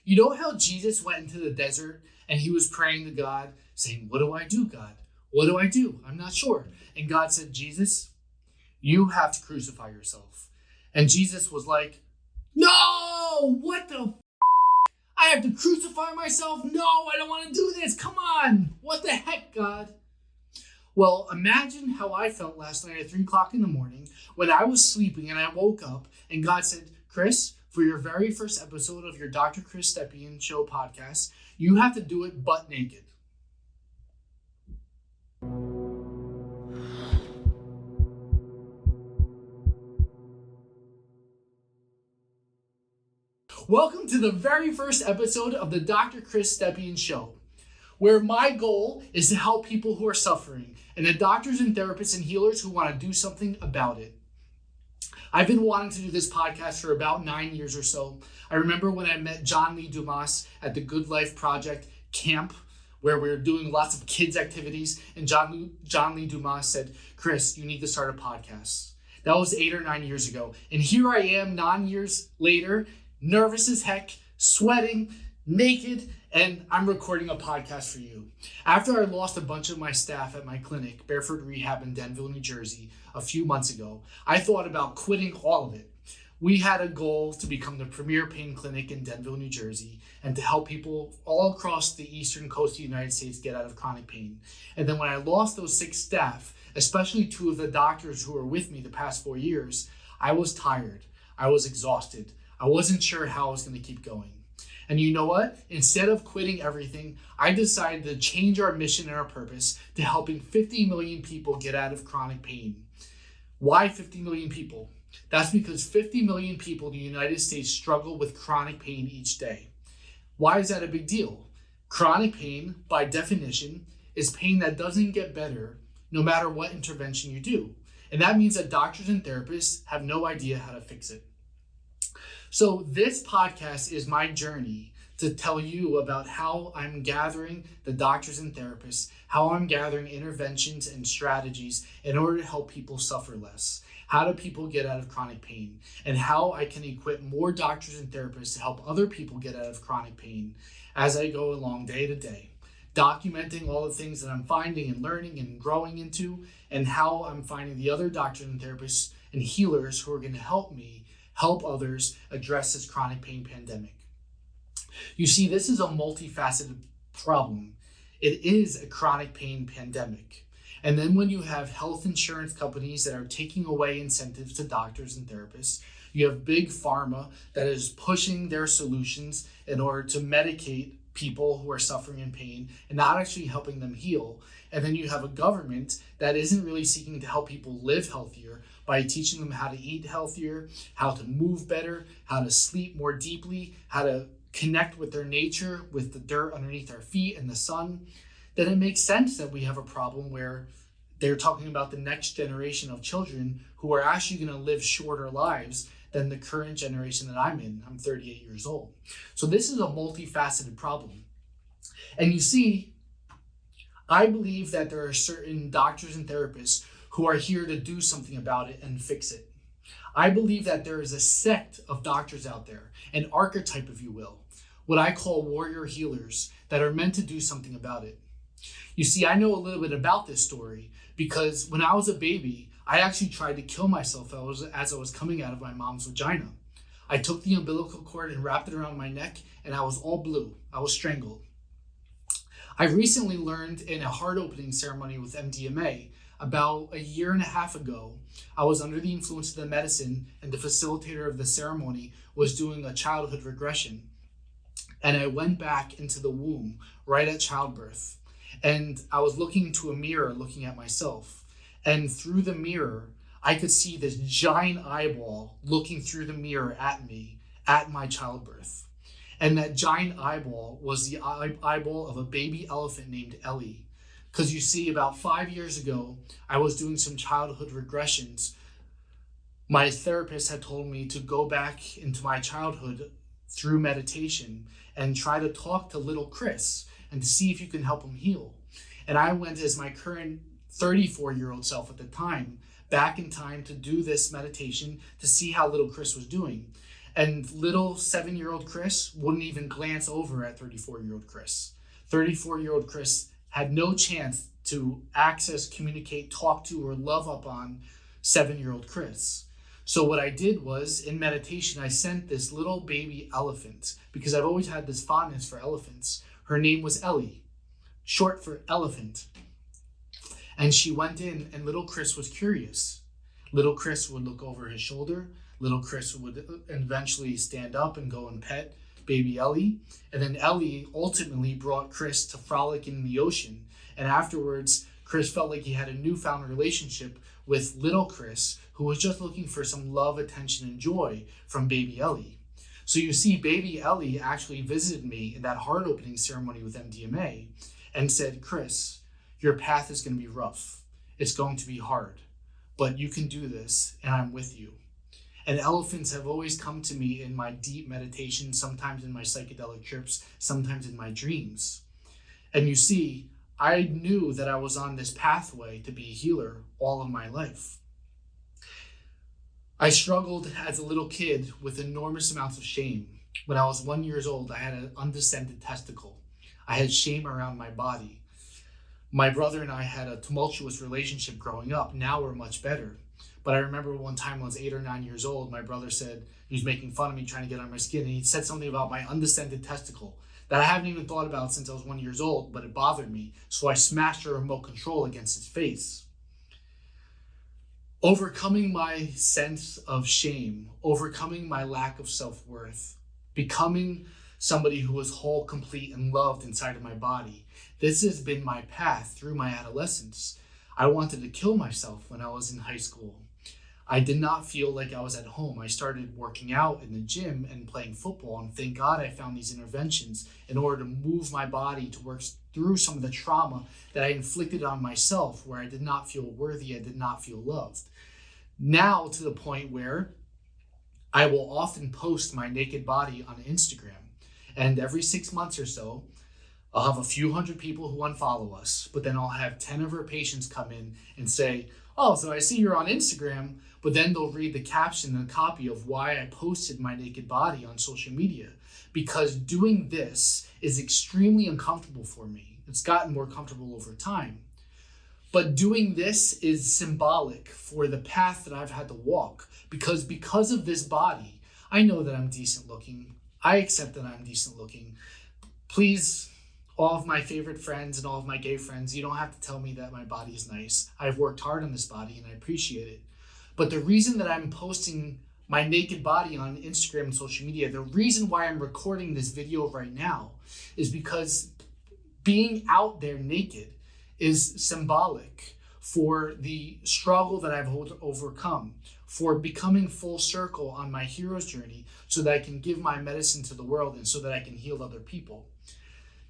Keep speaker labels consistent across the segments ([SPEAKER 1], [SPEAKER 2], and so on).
[SPEAKER 1] You know how Jesus went into the desert and he was praying to God, saying, "What do I do, God? What do I do? I'm not sure." And God said, "Jesus, you have to crucify yourself." And Jesus was like, "No, what the I have to crucify myself? No, I don't want to do this. Come on. What the heck, God?" Well, imagine how I felt last night at 3 o'clock in the morning when I was sleeping and I woke up and God said, "Chris, for your very first episode of your Dr. Chris Stepien Show podcast, you have to do it butt naked." Welcome to the very first episode of the Dr. Chris Stepien Show, where my goal is to help people who are suffering and the doctors and therapists and healers who want to do something about it. I've been wanting to do this podcast for about 9 years or so. I remember when I met John Lee Dumas at the Good Life Project camp, where we were doing lots of kids activities, and John Lee Dumas said, "Chris, you need to start a podcast." That was 8 or 9 years ago. And here I am 9 years later, nervous as heck, sweating, naked, and I'm recording a podcast for you. After I lost a bunch of my staff at my clinic, Barefoot Rehab in Denville, New Jersey, a few months ago, I thought about quitting all of it. We had a goal to become the premier pain clinic in Denville, New Jersey, and to help people all across the eastern coast of the United States get out of chronic pain. And then when I lost those 6 staff, especially 2 of the doctors who were with me the past 4 years, I was tired. I was exhausted. I wasn't sure how I was going to keep going. And you know what? Instead of quitting everything, I decided to change our mission and our purpose to helping 50 million people get out of chronic pain. Why 50 million people? That's because 50 million people in the United States struggle with chronic pain each day. Why is that a big deal? Chronic pain, by definition, is pain that doesn't get better no matter what intervention you do. And that means that doctors and therapists have no idea how to fix it. So this podcast is my journey to tell you about how I'm gathering the doctors and therapists, how I'm gathering interventions and strategies in order to help people suffer less. How do people get out of chronic pain? And how I can equip more doctors and therapists to help other people get out of chronic pain as I go along day to day, documenting all the things that I'm finding and learning and growing into, and how I'm finding the other doctors and therapists and healers who are going to help me help others address this chronic pain pandemic. You see, this is a multifaceted problem. It is a chronic pain pandemic. And then when you have health insurance companies that are taking away incentives to doctors and therapists, you have big pharma that is pushing their solutions in order to medicate people who are suffering in pain and not actually helping them heal. And then you have a government that isn't really seeking to help people live healthier by teaching them how to eat healthier, how to move better, how to sleep more deeply, how to connect with their nature, with the dirt underneath our feet and the sun. Then it makes sense that we have a problem where they're talking about the next generation of children who are actually going to live shorter lives than the current generation that I'm in. I'm 38 years old. So this is a multifaceted problem. And you see, I believe that there are certain doctors and therapists who are here to do something about it and fix it. I believe that there is a sect of doctors out there, an archetype, if you will, what I call warrior healers that are meant to do something about it. You see, I know a little bit about this story because when I was a baby, I actually tried to kill myself as I was coming out of my mom's vagina. I took the umbilical cord and wrapped it around my neck, and I was all blue. I was strangled. I recently learned in a heart opening ceremony with MDMA about a year and a half ago. I was under the influence of the medicine, and the facilitator of the ceremony was doing a childhood regression. And I went back into the womb right at childbirth. And I was looking into a mirror, looking at myself. And through the mirror, I could see this giant eyeball looking through the mirror at me at my childbirth. And that giant eyeball was the eyeball of a baby elephant named Ellie. Because you see, about 5 years ago, I was doing some childhood regressions. My therapist had told me to go back into my childhood through meditation and try to talk to little Chris and to see if you can help him heal. And I went as my current 34-year-old self at the time back in time to do this meditation to see how little Chris was doing. And little 7-year-old Chris wouldn't even glance over at 34-year-old Chris. 34-year-old Chris had no chance to access, communicate, talk to, or love up on 7-year-old Chris. So what I did was, in meditation, I sent this little baby elephant, because I've always had this fondness for elephants. Her name was Ellie, short for elephant. And she went in, and little Chris was curious. Little Chris would look over his shoulder. Little Chris would eventually stand up and go and pet baby Ellie. And then Ellie ultimately brought Chris to frolic in the ocean. And afterwards, Chris felt like he had a newfound relationship with little Chris, who was just looking for some love, attention, and joy from baby Ellie. So you see, baby Ellie actually visited me in that heart opening ceremony with MDMA and said, Chris, your path is going to be rough. It's going to be hard, but you can do this, and I'm with you. And elephants have always come to me in my deep meditation, sometimes in my psychedelic trips, sometimes in my dreams. And you see, I knew that I was on this pathway to be a healer all of my life. I struggled as a little kid with enormous amounts of shame. When I was 1 year old, I had an undescended testicle. I had shame around my body. My brother and I had a tumultuous relationship growing up. Now we're much better. But I remember one time when I was 8 or 9 years old, my brother said, he was making fun of me, trying to get on my skin, and he said something about my undescended testicle that I haven't even thought about since I was 1 year old, but it bothered me. So I smashed a remote control against his face. Overcoming my sense of shame, overcoming my lack of self-worth, becoming somebody who was whole, complete, and loved inside of my body. This has been my path through my adolescence. I wanted to kill myself when I was in high school. I did not feel like I was at home. I started working out in the gym and playing football, and thank God I found these interventions in order to move my body to work through some of the trauma that I inflicted on myself, where I did not feel worthy, I did not feel loved. Now to the point where I will often post my naked body on Instagram, and every 6 months or so, I'll have a few hundred people who unfollow us, but then I'll have 10 of our patients come in and say, oh, so I see you're on Instagram, but then they'll read the caption and a copy of why I posted my naked body on social media, because doing this is extremely uncomfortable for me. It's gotten more comfortable over time. But doing this is symbolic for the path that I've had to walk, because of this body, I know that I'm decent looking. I accept that I'm decent looking. Please, all of my favorite friends and all of my gay friends, you don't have to tell me that my body is nice. I've worked hard on this body and I appreciate it. But the reason that I'm posting my naked body on Instagram and social media, the reason why I'm recording this video right now is because being out there naked is symbolic for the struggle that I've overcome, for becoming full circle on my hero's journey so that I can give my medicine to the world and so that I can heal other people.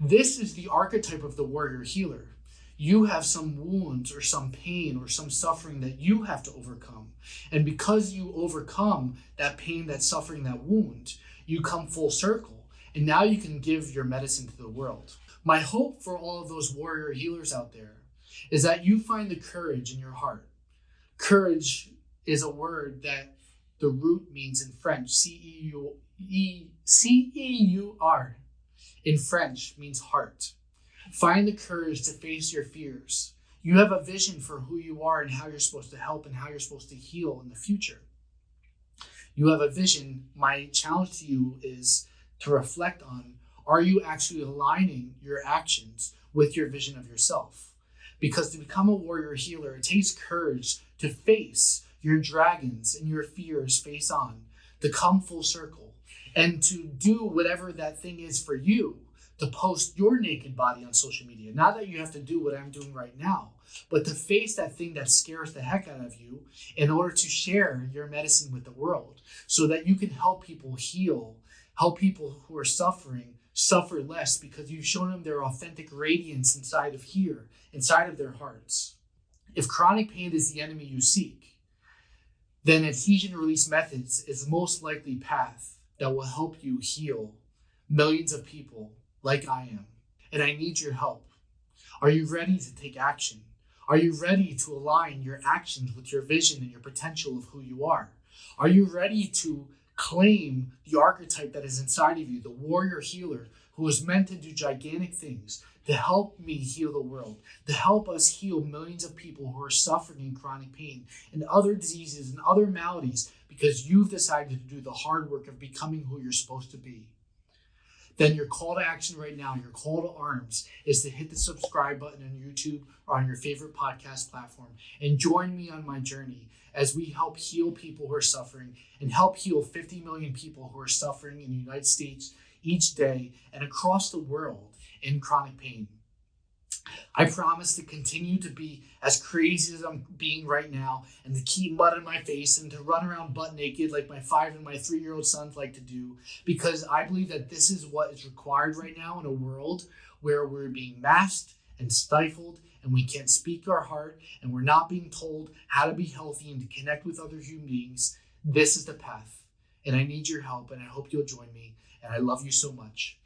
[SPEAKER 1] This is the archetype of the warrior healer. You have some wounds or some pain or some suffering that you have to overcome. And because you overcome that pain, that suffering, that wound, you come full circle. And now you can give your medicine to the world. My hope for all of those warrior healers out there is that you find the courage in your heart. Courage is a word that the root means in French, C-E-U-R. In French means heart. Find the courage to face your fears. You have a vision for who you are and how you're supposed to help and how you're supposed to heal in the future. You have a vision. My challenge to you is to reflect on, are you actually aligning your actions with your vision of yourself? Because to become a warrior healer, it takes courage to face your dragons and your fears face on, to come full circle, and to do whatever that thing is for you, to post your naked body on social media. Not that you have to do what I'm doing right now, but to face that thing that scares the heck out of you in order to share your medicine with the world so that you can help people heal, help people who are suffering suffer less because you've shown them their authentic radiance inside of here, inside of their hearts. If chronic pain is the enemy you seek, then adhesion release methods is the most likely path that will help you heal millions of people like I am. And I need your help. Are you ready to take action? Are you ready to align your actions with your vision and your potential of who you are? Are you ready to Claim the archetype that is inside of you, the warrior healer who is meant to do gigantic things to help me heal the world, to help us heal millions of people who are suffering in chronic pain and other diseases and other maladies because you've decided to do the hard work of becoming who you're supposed to be. Then your call to action right now, your call to arms, is to hit the subscribe button on YouTube or on your favorite podcast platform and join me on my journey as we help heal people who are suffering and help heal 50 million people who are suffering in the United States each day and across the world in chronic pain. I promise to continue to be as crazy as I'm being right now and to keep mud in my face and to run around butt naked like my 5 and my 3-year-old sons like to do, because I believe that this is what is required right now in a world where we're being masked and stifled and we can't speak our heart and we're not being told how to be healthy and to connect with other human beings. This is the path, and I need your help, and I hope you'll join me, and I love you so much.